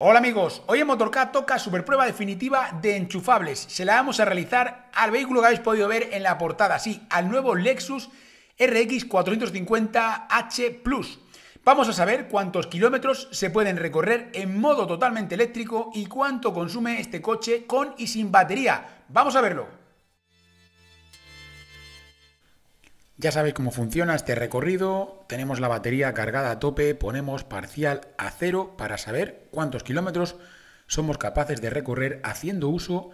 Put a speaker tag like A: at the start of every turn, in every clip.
A: Hola amigos, hoy en Motorcat toca superprueba definitiva de enchufables. Se la vamos a realizar al vehículo que habéis podido ver en la portada, sí, al nuevo Lexus RX 450H Plus. Vamos a saber cuántos kilómetros se pueden recorrer en modo totalmente eléctrico y cuánto consume este coche con y sin batería. Vamos a verlo. Ya sabéis cómo funciona este recorrido, tenemos la batería cargada a tope, ponemos parcial a 0 para saber cuántos kilómetros somos capaces de recorrer haciendo uso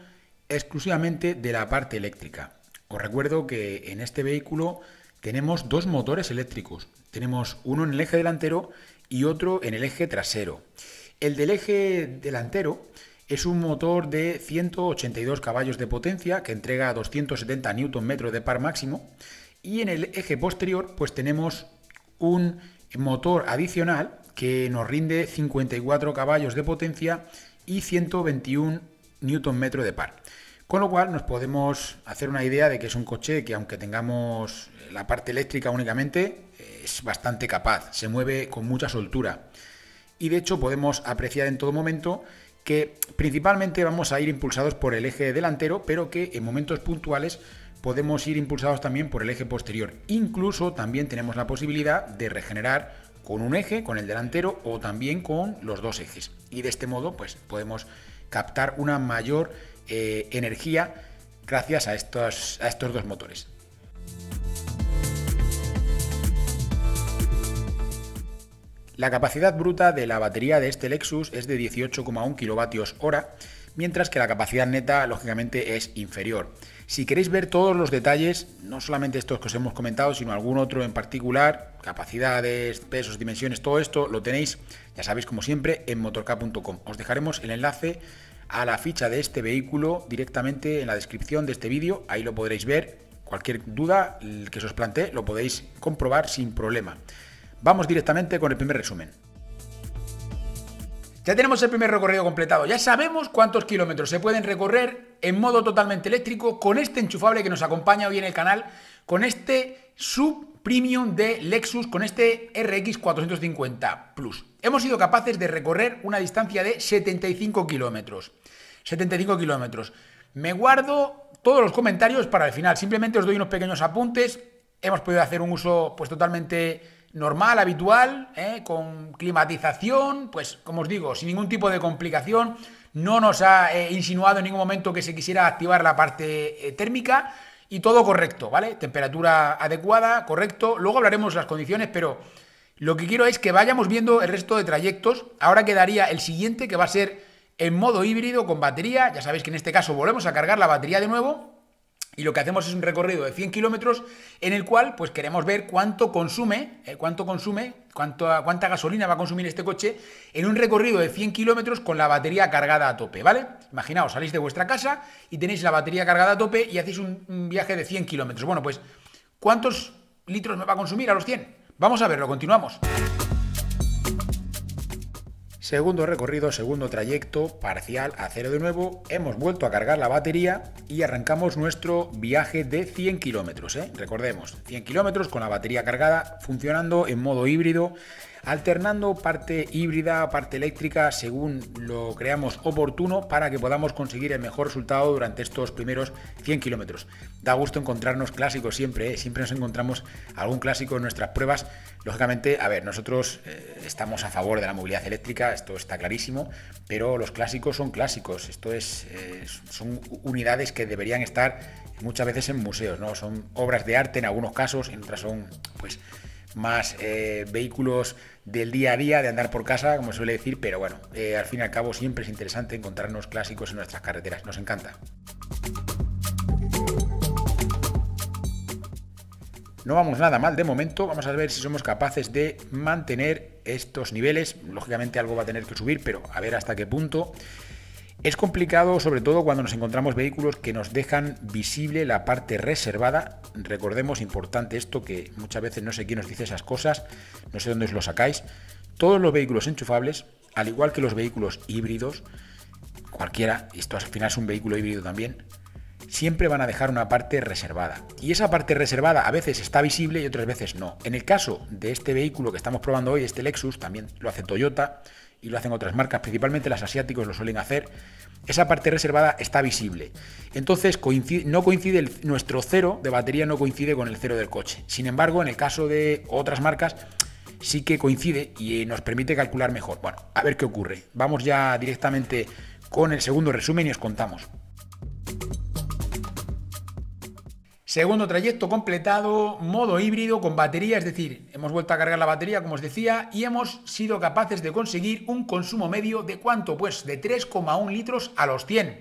A: exclusivamente de la parte eléctrica. Os recuerdo que en este vehículo tenemos dos motores eléctricos, tenemos uno en el eje delantero y otro en el eje trasero. El del eje delantero es un motor de 182 caballos de potencia que entrega 270 Nm de par máximo. Y en el eje posterior pues tenemos un motor adicional que nos rinde 54 caballos de potencia y 121 Nm de par. Con lo cual nos podemos hacer una idea de que es un coche que, aunque tengamos la parte eléctrica únicamente, es bastante capaz, se mueve con mucha soltura. Y de hecho podemos apreciar en todo momento que principalmente vamos a ir impulsados por el eje delantero, pero que en momentos puntuales podemos ir impulsados también por el eje posterior. Incluso también tenemos la posibilidad de regenerar con un eje, con el delantero, o también con los dos ejes. Y de este modo pues podemos captar una mayor energía gracias a estos dos motores. La capacidad bruta de la batería de este Lexus es de 18,1 kWh, mientras que la capacidad neta, lógicamente, es inferior. Si queréis ver todos los detalles, no solamente estos que os hemos comentado, sino algún otro en particular, capacidades, pesos, dimensiones, todo esto lo tenéis, ya sabéis, como siempre, en motorcat.com. Os dejaremos el enlace a la ficha de este vehículo directamente en la descripción de este vídeo, ahí lo podréis ver. Cualquier duda que se os plantee lo podéis comprobar sin problema. Vamos directamente con el primer resumen. Ya tenemos el primer recorrido completado, ya sabemos cuántos kilómetros se pueden recorrer en modo totalmente eléctrico con este enchufable que nos acompaña hoy en el canal, con este sub premium de Lexus, con este RX 450 Plus. Hemos sido capaces de recorrer una distancia de 75 kilómetros. 75 kilómetros. Me guardo todos los comentarios para el final, simplemente os doy unos pequeños apuntes. Hemos podido hacer un uso pues totalmente normal, habitual, con climatización, pues como os digo, sin ningún tipo de complicación. No nos ha insinuado en ningún momento que se quisiera activar la parte térmica y todo correcto, ¿vale? Temperatura adecuada, correcto. Luego hablaremos de las condiciones, pero lo que quiero es que vayamos viendo el resto de trayectos. Ahora quedaría el siguiente, que va a ser en modo híbrido con batería. Ya sabéis que en este caso volvemos a cargar la batería de nuevo. Y lo que hacemos es un recorrido de 100 kilómetros en el cual pues queremos ver cuánta gasolina va a consumir este coche en un recorrido de 100 kilómetros con la batería cargada a tope, ¿vale? Imaginaos, salís de vuestra casa y tenéis la batería cargada a tope y hacéis un viaje de 100 kilómetros. Bueno, pues, ¿cuántos litros me va a consumir a los 100? Vamos a verlo, continuamos. Segundo recorrido, segundo trayecto, parcial a 0 de nuevo, hemos vuelto a cargar la batería y arrancamos nuestro viaje de 100 kilómetros, Recordemos, 100 kilómetros con la batería cargada, funcionando en modo híbrido, alternando parte híbrida, parte eléctrica, según lo creamos oportuno para que podamos conseguir el mejor resultado durante estos primeros 100 kilómetros. Da gusto encontrarnos clásicos siempre, siempre nos encontramos algún clásico en nuestras pruebas. Lógicamente, a ver, nosotros estamos a favor de la movilidad eléctrica, esto está clarísimo, pero los clásicos son clásicos, son unidades que deberían estar muchas veces en museos, ¿no? Son obras de arte en algunos casos, en otras son pues más vehículos del día a día, de andar por casa, como se suele decir, pero bueno, al fin y al cabo siempre es interesante encontrarnos clásicos en nuestras carreteras, nos encanta. No vamos nada mal de momento, vamos a ver si somos capaces de mantener estos niveles. Lógicamente algo va a tener que subir, pero a ver hasta qué punto. Es complicado, sobre todo cuando nos encontramos vehículos que nos dejan visible la parte reservada. Recordemos, importante esto, que muchas veces no sé quién nos dice esas cosas, no sé dónde os lo sacáis. Todos los vehículos enchufables, al igual que los vehículos híbridos, cualquiera, esto al final es un vehículo híbrido también, siempre van a dejar una parte reservada. Y esa parte reservada a veces está visible y otras veces no. En el caso de este vehículo que estamos probando hoy, este Lexus, también lo hace Toyota, y lo hacen otras marcas, principalmente las asiáticos lo suelen hacer, esa parte reservada está visible. Entonces nuestro cero de batería no coincide con el cero del coche. Sin embargo, en el caso de otras marcas sí que coincide y nos permite calcular mejor. Bueno, a ver qué ocurre. Vamos ya directamente con el segundo resumen y os contamos. Segundo trayecto completado, modo híbrido con batería, es decir, hemos vuelto a cargar la batería, como os decía, y hemos sido capaces de conseguir un consumo medio de ¿cuánto? Pues de 3,1 litros a los 100.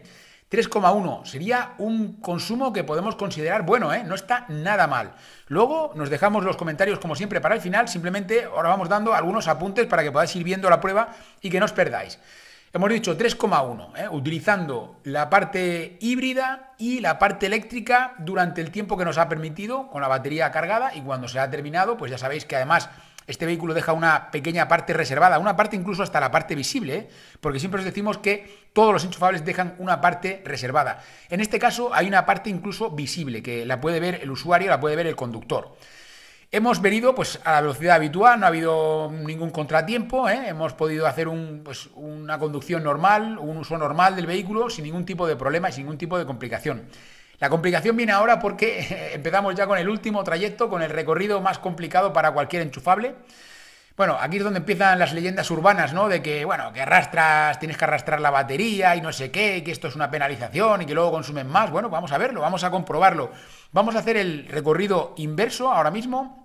A: 3,1 sería un consumo que podemos considerar bueno, no está nada mal. Luego nos dejamos los comentarios como siempre para el final, simplemente ahora vamos dando algunos apuntes para que podáis ir viendo la prueba y que no os perdáis. Hemos dicho 3,1, utilizando la parte híbrida y la parte eléctrica durante el tiempo que nos ha permitido con la batería cargada, y cuando se ha terminado, pues ya sabéis que además este vehículo deja una pequeña parte reservada, una parte incluso hasta la parte visible, porque siempre os decimos que todos los enchufables dejan una parte reservada. En este caso hay una parte incluso visible, que la puede ver el usuario, la puede ver el conductor. Hemos venido pues a la velocidad habitual, no ha habido ningún contratiempo, hemos podido hacer una conducción normal, un uso normal del vehículo sin ningún tipo de problema y sin ningún tipo de complicación. La complicación viene ahora porque empezamos ya con el último trayecto, con el recorrido más complicado para cualquier enchufable. Bueno, aquí es donde empiezan las leyendas urbanas, ¿no? De que, bueno, que tienes que arrastrar la batería y no sé qué, y que esto es una penalización y que luego consumen más. Bueno, vamos a verlo, vamos a comprobarlo. Vamos a hacer el recorrido inverso ahora mismo.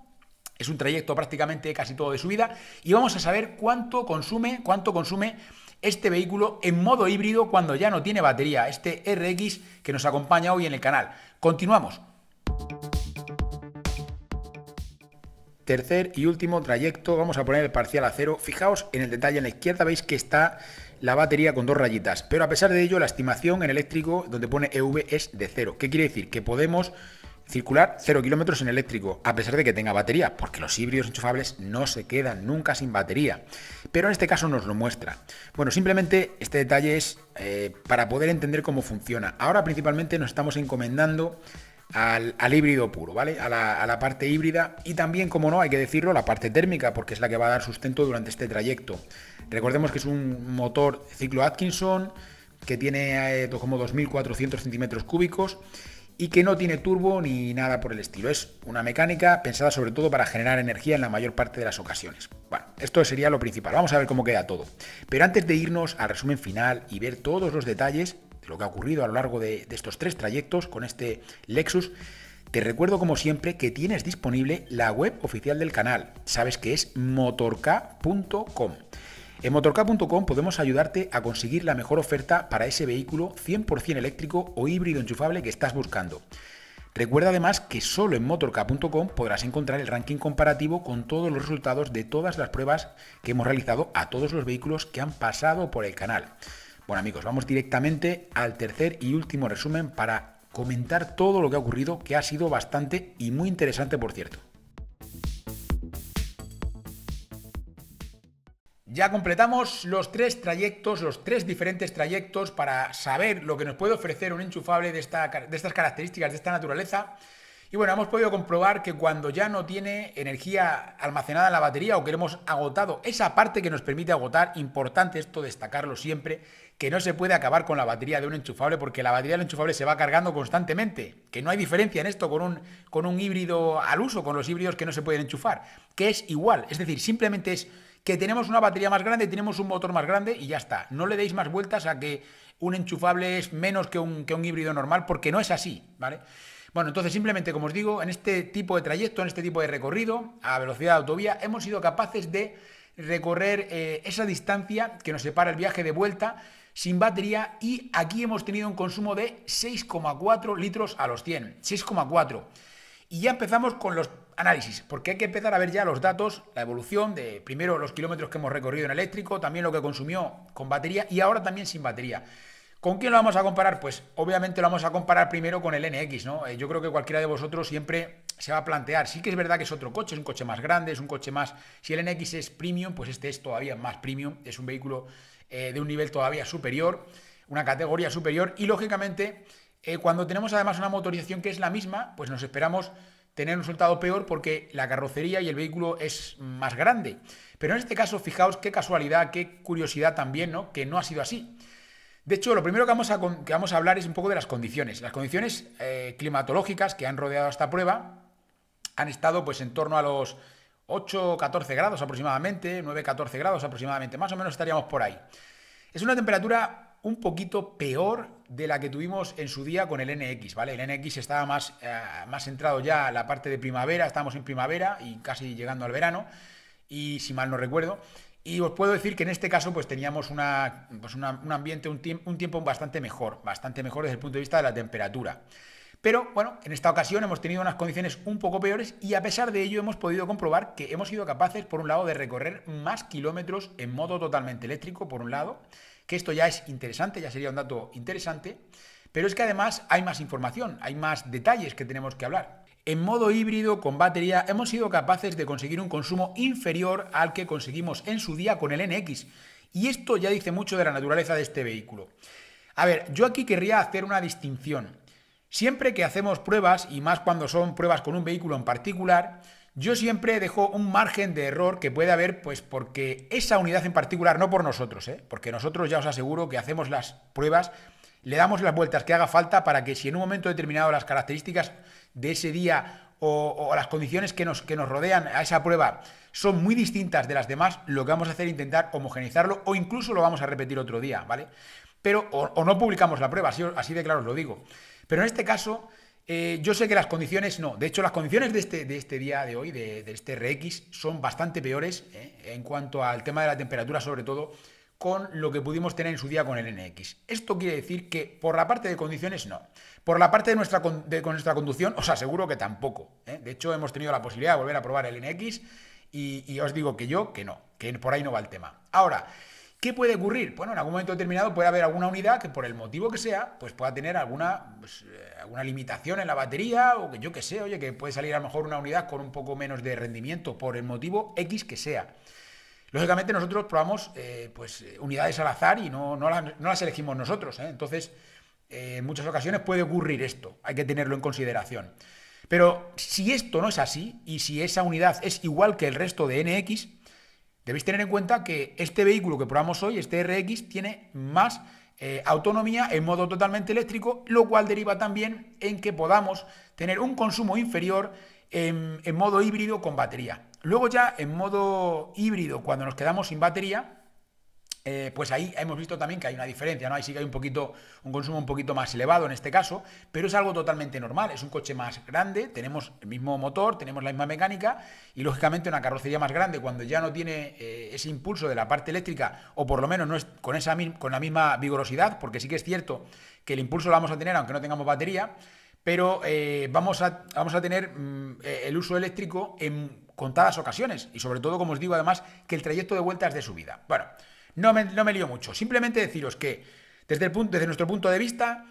A: Es un trayecto prácticamente casi todo de subida y vamos a saber cuánto consume este vehículo en modo híbrido cuando ya no tiene batería, este RX que nos acompaña hoy en el canal. Continuamos. Tercer y último trayecto, vamos a poner el parcial a cero. Fijaos en el detalle, en la izquierda veis que está la batería con 2 rayitas, pero a pesar de ello la estimación en eléctrico donde pone EV es de 0. ¿Qué quiere decir? Que podemos circular 0 kilómetros en eléctrico, a pesar de que tenga batería, porque los híbridos enchufables no se quedan nunca sin batería. Pero en este caso nos lo muestra. Bueno, simplemente este detalle es para poder entender cómo funciona. Ahora principalmente nos estamos encomendando al híbrido puro, ¿vale? A la parte híbrida y también, como no, hay que decirlo, la parte térmica, porque es la que va a dar sustento durante este trayecto. Recordemos que es un motor ciclo Atkinson que tiene como 2.400 centímetros cúbicos y que no tiene turbo ni nada por el estilo. Es una mecánica pensada sobre todo para generar energía en la mayor parte de las ocasiones. Bueno, esto sería lo principal. Vamos a ver cómo queda todo. Pero antes de irnos al resumen final y ver todos los detalles de lo que ha ocurrido a lo largo de estos 3 trayectos con este Lexus, te recuerdo como siempre que tienes disponible la web oficial del canal. Sabes que es motork.com. En motork.com podemos ayudarte a conseguir la mejor oferta para ese vehículo 100% eléctrico o híbrido enchufable que estás buscando. Recuerda además que solo en motork.com podrás encontrar el ranking comparativo con todos los resultados de todas las pruebas que hemos realizado a todos los vehículos que han pasado por el canal. Bueno amigos, vamos directamente al tercer y último resumen para comentar todo lo que ha ocurrido, que ha sido bastante y muy interesante, por cierto. Ya completamos los 3 trayectos, los 3 diferentes trayectos para saber lo que nos puede ofrecer un enchufable de estas características, de esta naturaleza. Y bueno, hemos podido comprobar que cuando ya no tiene energía almacenada en la batería o que hemos agotado esa parte que nos permite agotar, importante esto destacarlo siempre, que no se puede acabar con la batería de un enchufable porque la batería del enchufable se va cargando constantemente, que no hay diferencia en esto con un híbrido al uso, con los híbridos que no se pueden enchufar, que es igual, es decir, simplemente es que tenemos una batería más grande, tenemos un motor más grande y ya está. No le deis más vueltas a que un enchufable es menos que un híbrido normal, porque no es así, ¿vale? Bueno, entonces simplemente, como os digo, en este tipo de trayecto, en este tipo de recorrido, a velocidad de autovía, hemos sido capaces de recorrer esa distancia que nos separa el viaje de vuelta sin batería, y aquí hemos tenido un consumo de 6,4 litros a los 100, 6,4. Y ya empezamos con los análisis, porque hay que empezar a ver ya los datos, la evolución de primero los kilómetros que hemos recorrido en eléctrico, también lo que consumió con batería y ahora también sin batería. ¿Con quién lo vamos a comparar? Pues obviamente lo vamos a comparar primero con el NX, ¿no? Yo creo que cualquiera de vosotros siempre se va a plantear, sí que es verdad que es otro coche, es un coche más grande, es un coche más... Si el NX es premium, pues este es todavía más premium, es un vehículo de un nivel todavía superior, una categoría superior, y lógicamente cuando tenemos además una motorización que es la misma, pues nos esperamos tener un resultado peor porque la carrocería y el vehículo es más grande. Pero en este caso, fijaos qué casualidad, qué curiosidad también, ¿no? Que no ha sido así. De hecho, lo primero que vamos a hablar es un poco de las condiciones. Las condiciones climatológicas que han rodeado esta prueba han estado pues en torno a los 8-14 grados aproximadamente, 9-14 grados aproximadamente, más o menos estaríamos por ahí. Es una temperatura un poquito peor de la que tuvimos en su día con el NX, ¿vale? El NX estaba más centrado ya a la parte de primavera, estábamos en primavera y casi llegando al verano, y si mal no recuerdo. Y os puedo decir que en este caso pues teníamos un ambiente, un tiempo bastante mejor desde el punto de vista de la temperatura. Pero bueno, en esta ocasión hemos tenido unas condiciones un poco peores y a pesar de ello hemos podido comprobar que hemos sido capaces, por un lado, de recorrer más kilómetros en modo totalmente eléctrico, por un lado, que esto ya es interesante, ya sería un dato interesante, pero es que además hay más información, hay más detalles que tenemos que hablar. En modo híbrido con batería hemos sido capaces de conseguir un consumo inferior al que conseguimos en su día con el NX. Y esto ya dice mucho de la naturaleza de este vehículo. A ver, yo aquí querría hacer una distinción. Siempre que hacemos pruebas, y más cuando son pruebas con un vehículo en particular, yo siempre dejo un margen de error que puede haber, pues porque esa unidad en particular, no por nosotros, porque nosotros ya os aseguro que hacemos las pruebas, le damos las vueltas que haga falta para que si en un momento determinado las características de ese día o las condiciones que nos rodean a esa prueba son muy distintas de las demás, lo que vamos a hacer es intentar homogeneizarlo o incluso lo vamos a repetir otro día, ¿vale? Pero o no publicamos la prueba, así de claro os lo digo. Pero en este caso, yo sé que las condiciones no. De hecho, las condiciones de este día de hoy, de este RX, son bastante peores en cuanto al tema de la temperatura, sobre todo, con lo que pudimos tener en su día con el NX. Esto quiere decir que por la parte de condiciones no. Por la parte de nuestra conducción os aseguro que tampoco. De hecho, hemos tenido la posibilidad de volver a probar el NX y os digo que no, que por ahí no va el tema. Ahora, ¿qué puede ocurrir? Bueno, en algún momento determinado puede haber alguna unidad que por el motivo que sea, pues pueda tener alguna limitación en la batería o que yo que sé, oye, que puede salir a lo mejor una unidad con un poco menos de rendimiento por el motivo X que sea. Lógicamente nosotros probamos unidades al azar y no las elegimos nosotros, Entonces, en muchas ocasiones puede ocurrir esto, hay que tenerlo en consideración. Pero si esto no es así y si esa unidad es igual que el resto de NX, debéis tener en cuenta que este vehículo que probamos hoy, este RX, tiene más autonomía en modo totalmente eléctrico, lo cual deriva también en que podamos tener un consumo inferior en modo híbrido con batería. Luego ya en modo híbrido, cuando nos quedamos sin batería, pues ahí hemos visto también que hay una diferencia, ¿no? Ahí sí que hay un consumo un poquito más elevado en este caso, pero es algo totalmente normal. Es un coche más grande, tenemos el mismo motor, tenemos la misma mecánica y lógicamente una carrocería más grande cuando ya no tiene ese impulso de la parte eléctrica o por lo menos no es con la misma vigorosidad, porque sí que es cierto que el impulso lo vamos a tener aunque no tengamos batería, pero vamos a tener el uso eléctrico en contadas ocasiones y sobre todo, como os digo, además que el trayecto de vuelta es de subida. Bueno, no me lío mucho. Simplemente deciros que desde nuestro punto de vista,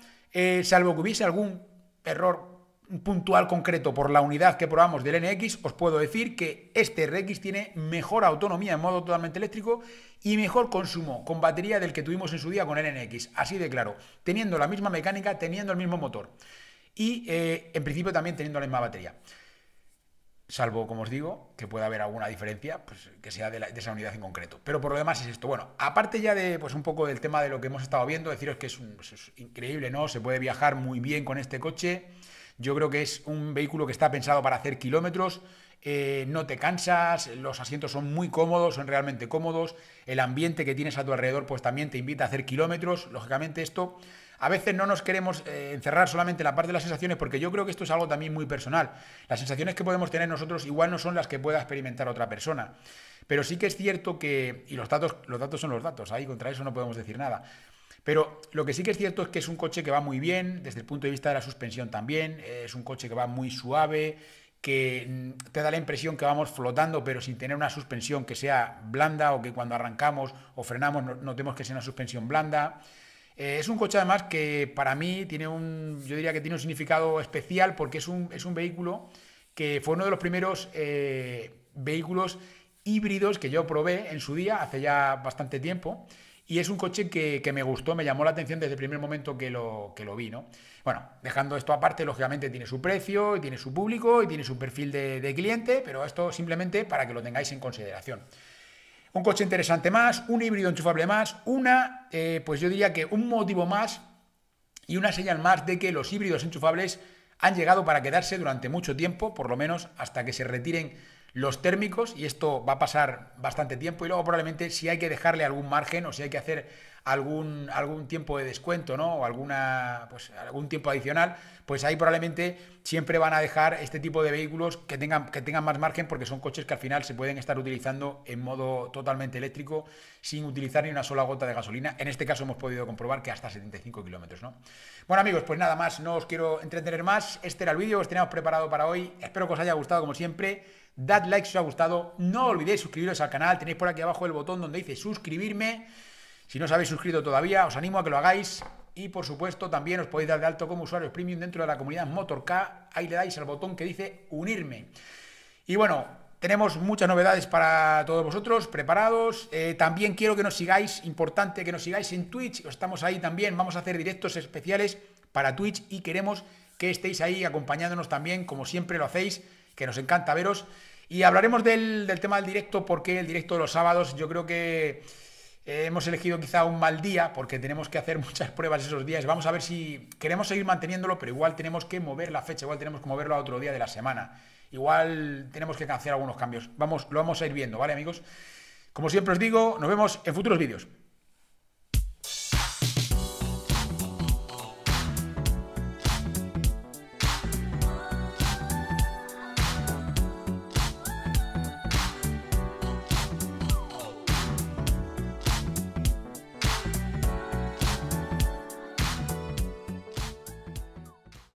A: salvo que hubiese algún error puntual concreto por la unidad que probamos del NX, os puedo decir que este RX tiene mejor autonomía en modo totalmente eléctrico y mejor consumo con batería del que tuvimos en su día con el NX. Así de claro, teniendo la misma mecánica, teniendo el mismo motor y en principio también teniendo la misma batería. Salvo, como os digo, que pueda haber alguna diferencia, pues que sea de esa unidad en concreto. Pero por lo demás es esto. Bueno, aparte ya de un poco del tema de lo que hemos estado viendo, deciros que es increíble, ¿no? Se puede viajar muy bien con este coche. Yo creo que es un vehículo que está pensado para hacer kilómetros. No te cansas, los asientos son muy cómodos, son realmente cómodos. El ambiente que tienes a tu alrededor pues también te invita a hacer kilómetros. Lógicamente esto... A veces no nos queremos encerrar solamente en la parte de las sensaciones porque yo creo que esto es algo también muy personal. Las sensaciones que podemos tener nosotros igual no son las que pueda experimentar otra persona. Pero sí que es cierto que, y los datos son los datos, ahí contra eso no podemos decir nada. Pero lo que sí que es cierto es que es un coche que va muy bien, desde el punto de vista de la suspensión también, es un coche que va muy suave, que te da la impresión que vamos flotando pero sin tener una suspensión que sea blanda o que cuando arrancamos o frenamos notemos que sea una suspensión blanda. Es un coche además que para mí yo diría que tiene un significado especial porque es un vehículo que fue uno de los primeros vehículos híbridos que yo probé en su día, hace ya bastante tiempo, y es un coche que me gustó, me llamó la atención desde el primer momento que lo vi, ¿no? Bueno, dejando esto aparte, lógicamente tiene su precio, y tiene su público, y tiene su perfil de cliente, pero esto simplemente para que lo tengáis en consideración. Un coche interesante más, un híbrido enchufable más, pues yo diría que un motivo más y una señal más de que los híbridos enchufables han llegado para quedarse durante mucho tiempo, por lo menos hasta que se retiren los térmicos, y esto va a pasar bastante tiempo, y luego probablemente si hay que dejarle algún margen o si hay que hacer algún tiempo de descuento, ¿no? O algún tiempo adicional, pues ahí probablemente siempre van a dejar este tipo de vehículos que tengan más margen, porque son coches que al final se pueden estar utilizando en modo totalmente eléctrico sin utilizar ni una sola gota de gasolina. En este caso hemos podido comprobar que hasta 75 kilómetros, ¿no? Bueno, amigos, pues nada más, no os quiero entretener más. Este era el vídeo que os teníamos preparado para hoy. Espero que os haya gustado como siempre. Dad like si os ha gustado. No olvidéis suscribiros al canal. Tenéis por aquí abajo el botón donde dice suscribirme. Si no os habéis suscrito todavía, os animo a que lo hagáis. Y por supuesto, también os podéis dar de alto como usuarios premium dentro de la comunidad Motork. Ahí le dais al botón que dice unirme. Y bueno, tenemos muchas novedades para todos vosotros, preparados. También quiero que nos sigáis, importante que nos sigáis en Twitch. Estamos ahí también, vamos a hacer directos especiales para Twitch y queremos que estéis ahí acompañándonos también, como siempre lo hacéis, que nos encanta veros. Y hablaremos del tema del directo, porque el directo de los sábados yo creo que hemos elegido quizá un mal día, porque tenemos que hacer muchas pruebas esos días. Vamos a ver si queremos seguir manteniéndolo, pero igual tenemos que mover la fecha, igual tenemos que moverlo a otro día de la semana. Igual tenemos que hacer algunos cambios. Lo vamos a ir viendo, ¿vale, amigos? Como siempre os digo, nos vemos en futuros vídeos.